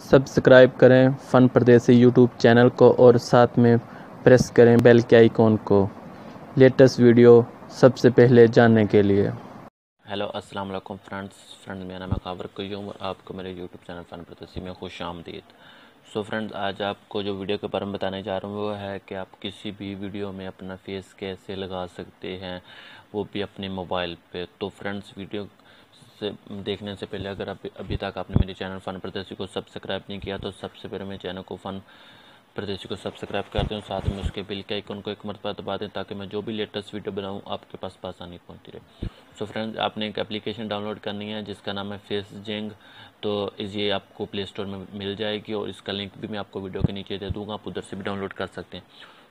Subscribe करें फ़न परदेसी YouTube channel को और साथ में प्रेस करें बेल के आइकॉन को लेटेस्ट वीडियो सबसे पहले जानने के लिए। हेलो अस्सलाम वालेकुम फ्रेंड्स मेरा नाम है काबर क्यूम और आपको मेरे यूट्यूब चैनल फ़न परदेसी में खुश आमदीद। सो फ्रेंड्स, आज आपको जो वीडियो के बारे में बताने जा रहा हूँ वो है कि आप किसी भी वीडियो में अपना फेस कैसे लगा सकते हैं, वो भी अपने मोबाइल पे। तो फ्रेंड्स, वीडियो से देखने से पहले अगर अभी तक आपने मेरे चैनल फ़न परदेसी को सब्सक्राइब नहीं किया तो सबसे पहले मेरे चैनल को फ़न परदेसी को सब्सक्राइब कर दें, साथ में उसके बिल के आइकन को एक मरतबा दबा दें ताकि मैं जो भी लेटेस्ट वीडियो बनाऊँ आपके पास आसानी पहुँचती रहे। सो फ्रेंड्स, आपने एक एप्लीकेशन डाउनलोड करनी है जिसका नाम है फेसजेंग। तो ये आपको प्ले स्टोर में मिल जाएगी और इसका लिंक भी मैं आपको वीडियो के नीचे दे दूँगा, आप उधर से भी डाउनलोड कर सकते हैं।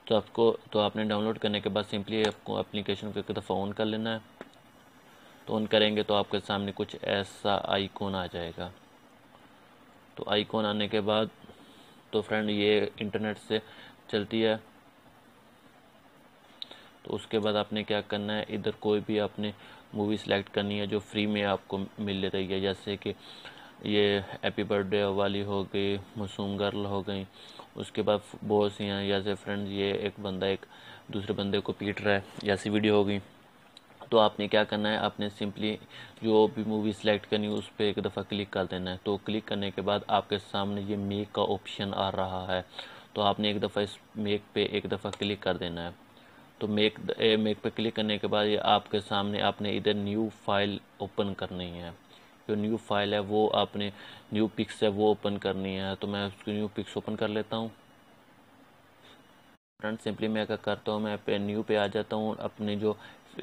तो आपने डाउनलोड करने के बाद सिंपली आपको एप्लीकेशन को एक दफ़ा ऑन कर लेना है। तो ऑन करेंगे तो आपके सामने कुछ ऐसा आइकॉन आ जाएगा। तो आइकॉन आने के बाद तो फ्रेंड ये इंटरनेट से चलती है। तो उसके बाद आपने क्या करना है, इधर कोई भी आपने मूवी सेलेक्ट करनी है जो फ्री में आपको मिल रही है, जैसे कि ये हैप्पी बर्थडे वाली हो गई, मासूम गर्ल हो गई। उसके बाद बहुत सी हैं, जैसे फ्रेंड्स ये एक बंदा एक दूसरे बंदे को पीट रहा है, जैसी वीडियो हो गई। तो आपने क्या करना है, आपने सिंपली जो भी मूवी सेलेक्ट करनी है उस पर एक दफ़ा क्लिक कर देना है। तो क्लिक करने के बाद आपके सामने ये मेक का ऑप्शन आ रहा है, तो आपने एक दफ़ा इस मेक पे एक दफ़ा क्लिक कर देना है। तो मेक पे क्लिक करने के बाद ये आपके सामने आपने इधर न्यू फाइल ओपन करनी है। जो न्यू फाइल है वो आपने न्यू पिक्स है वो ओपन करनी है। तो मैं उसकी न्यू पिक्स ओपन कर लेता हूँ। फ्रेंड सिंपली मैं क्या करता हूँ, मैं पे न्यू पे आ जाता हूँ, अपने जो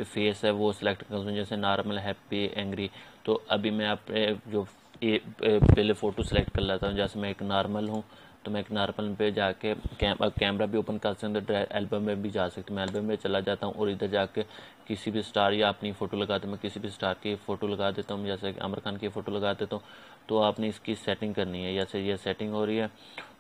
फेस है वो सिलेक्ट करता हूँ, जैसे नॉर्मल, हैप्पी, एंग्री। तो अभी मैं अपने जो पहले फ़ोटो सेलेक्ट कर लेता हूँ, जैसे मैं एक नॉर्मल हूँ तो मैं एक नॉर्मल पे जाके कैमरा भी ओपन कर सकते हैं, एल्बम में भी जा सकते हैं। मैं एल्बम में चला जाता हूँ और इधर जाके किसी भी स्टार या अपनी फ़ोटो लगाते मैं किसी भी स्टार की फ़ोटो लगा देता हूँ, जैसे कि आमिर खान की फ़ोटो लगा देता हूँ। तो आपने इसकी सेटिंग करनी है, जैसे ये सेटिंग हो रही है।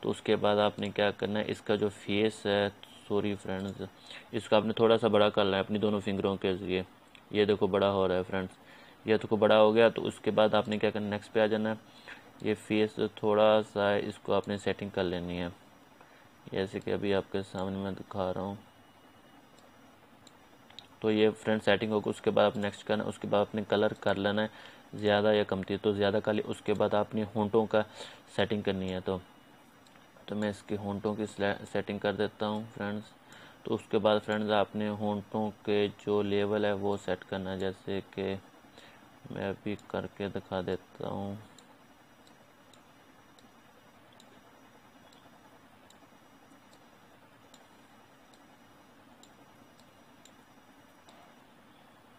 तो उसके बाद आपने क्या करना है, इसका जो फेस है, सॉरी फ्रेंड्स, इसका आपने थोड़ा सा बड़ा करना है अपनी दोनों फिंगरों के ज़रिए। ये देखो बड़ा हो रहा है फ्रेंड्स, ये देखो बड़ा हो गया। तो उसके बाद आपने क्या करना है, नेक्स्ट पे आ जाना है। ये फेस थोड़ा सा इसको आपने सेटिंग कर लेनी है, जैसे कि अभी आपके सामने मैं दिखा रहा हूँ। तो ये फ्रेंड सेटिंग होगी। उसके बाद आप नेक्स्ट करना, उसके बाद आपने कलर कर लेना है ज़्यादा या कमती, तो ज़्यादा कर ली। उसके बाद आपने होंठों का सेटिंग करनी है। तो मैं इसके होंठों की सेटिंग कर देता हूँ फ्रेंड्स। तो उसके बाद फ्रेंड्स आपने होंठों के जो लेवल है वो सेट करना है, जैसे कि मैं अभी करके दिखा देता हूँ।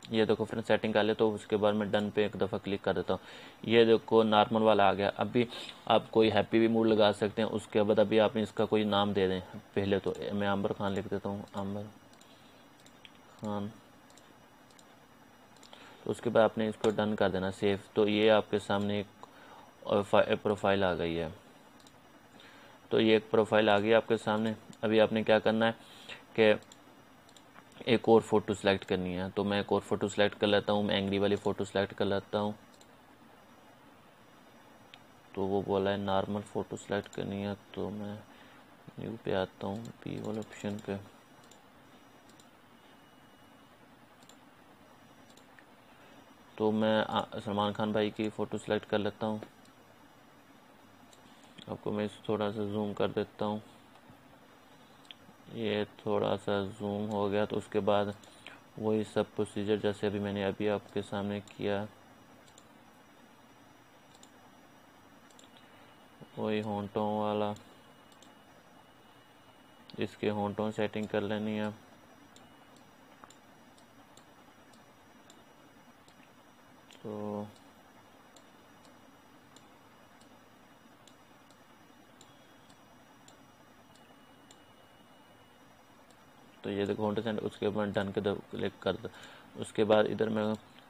ये देखो फ्रेंड सेटिंग कर ले। तो उसके बाद मैं डन पे एक दफ़ा क्लिक कर देता हूँ। ये देखो नॉर्मल वाला आ गया। अभी आप कोई हैप्पी भी मूड लगा सकते हैं। उसके बाद अभी आप इसका कोई नाम दे दें। पहले तो मैं आमिर खान लिख देता हूँ, आमिर खान। तो उसके बाद आपने इसको डन कर देना, सेव। तो ये आपके सामने एक प्रोफाइल आ गई है। तो ये एक प्रोफाइल आ गई आपके सामने। अभी आपने क्या करना है कि एक और फ़ोटो सेलेक्ट करनी है। तो मैं एक और फ़ोटो सेलेक्ट कर लेता हूँ, मैं एंग्री वाली फ़ोटो सेलेक्ट कर लेता हूँ। तो वो बोला है नॉर्मल फ़ोटो सेलेक्ट करनी है, तो मैं न्यू पे आता हूँ, पी वाले ऑप्शन पे। तो मैं सलमान खान भाई की फ़ोटो सेलेक्ट कर लेता हूँ। आपको मैं इसे थोड़ा सा जूम कर देता हूँ, ये थोड़ा सा जूम हो गया। तो उसके बाद वही सब प्रोसीजर जैसे अभी मैंने अभी आपके सामने किया, वही होंठों वाला, इसके होंठों सेटिंग कर लेनी है। तो ये देखो होंठों सेट। उसके बाद डन के क्लिक कर दो। उसके बाद इधर मैं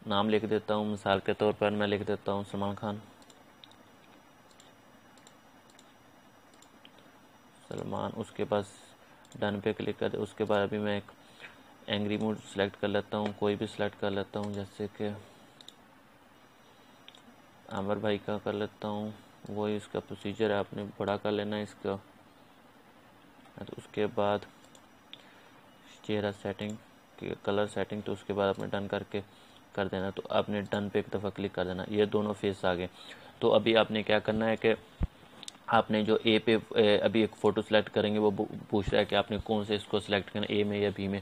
नाम लिख देता हूँ, मिसाल के तौर पर मैं लिख देता हूँ सलमान खान। उसके पास डन पे क्लिक कर दे। उसके बाद अभी मैं एक एंग्री मूड सेलेक्ट कर लेता हूँ, कोई भी सिलेक्ट कर लेता हूँ, जैसे कि आमिर भाई का कर लेता हूँ, वही इसका प्रोसीजर है, आपने बड़ा कर लेना है इसका। तो उसके बाद चेहरा सेटिंग, कलर सेटिंग, तो उसके बाद आपने डन करके कर देना। तो आपने डन पे एक दफ़ा क्लिक कर देना, ये दोनों फेस आ गए। तो अभी आपने क्या करना है कि आपने जो ए पे अभी एक फ़ोटो सेलेक्ट करेंगे, वो पूछ रहा है कि आपने कौन से इसको सेलेक्ट करना, ए में या बी में।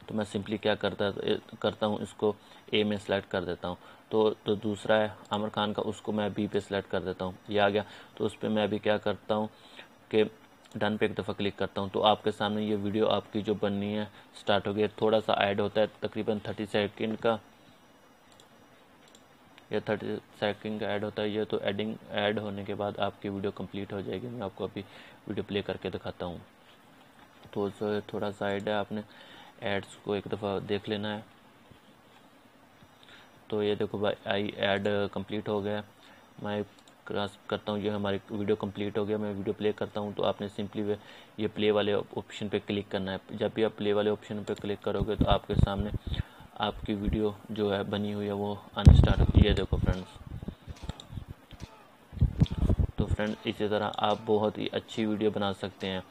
तो मैं सिंपली क्या करता हूँ, इसको ए में सेलेक्ट कर देता हूँ। तो दूसरा है आमिर खान का, उसको मैं बी पे सेलेक्ट कर देता हूँ, ये आ गया। तो उस पर मैं अभी क्या करता हूँ कि डन पे एक दफ़ा क्लिक करता हूँ। तो आपके सामने ये वीडियो आपकी जो बननी है स्टार्ट हो गई। थोड़ा सा ऐड होता है, तकरीबन 30 सेकंड का या 30 सेकंड का ऐड होता है ये। तो ऐड होने के बाद आपकी वीडियो कंप्लीट हो जाएगी। मैं आपको अभी वीडियो प्ले करके दिखाता हूँ। तो थोड़ा सा ऐड है, आपने एड्स को एक दफ़ा देख लेना है। तो ये देखो भाई, आई ऐड कंप्लीट हो गया। मैं क्रॉस करता हूँ, ये हमारी वीडियो कंप्लीट हो गया। मैं वीडियो प्ले करता हूँ। तो आपने सिंपली ये प्ले वाले ऑप्शन पे क्लिक करना है। जब भी आप प्ले वाले ऑप्शन पे क्लिक करोगे तो आपके सामने आपकी वीडियो जो है बनी हुई है वो आना स्टार्ट होगी। ये देखो फ्रेंड्स। तो फ्रेंड इसी तरह आप बहुत ही अच्छी वीडियो बना सकते हैं।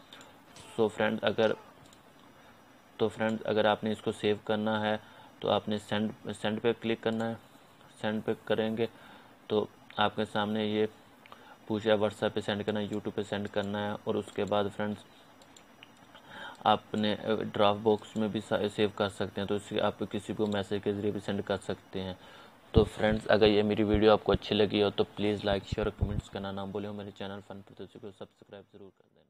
सो फ्रेंड अगर आपने इसको सेव करना है तो आपने सेंड पे क्लिक करना है। सेंड पे करेंगे तो आपके सामने ये पूछा व्हाट्सएप पे सेंड करना है, यूट्यूब पे सेंड करना है। और उसके बाद फ्रेंड्स आपने ड्राफ्ट बॉक्स में भी सेव कर सकते हैं। तो इससे आप किसी को मैसेज के ज़रिए भी सेंड कर सकते हैं। तो फ्रेंड्स अगर ये मेरी वीडियो आपको अच्छी लगी हो तो प्लीज़ लाइक शेयर कमेंट्स करना ना भूलें। मेरे चैनल फन प्रदर्शी को सब्सक्राइब ज़रूर कर दें।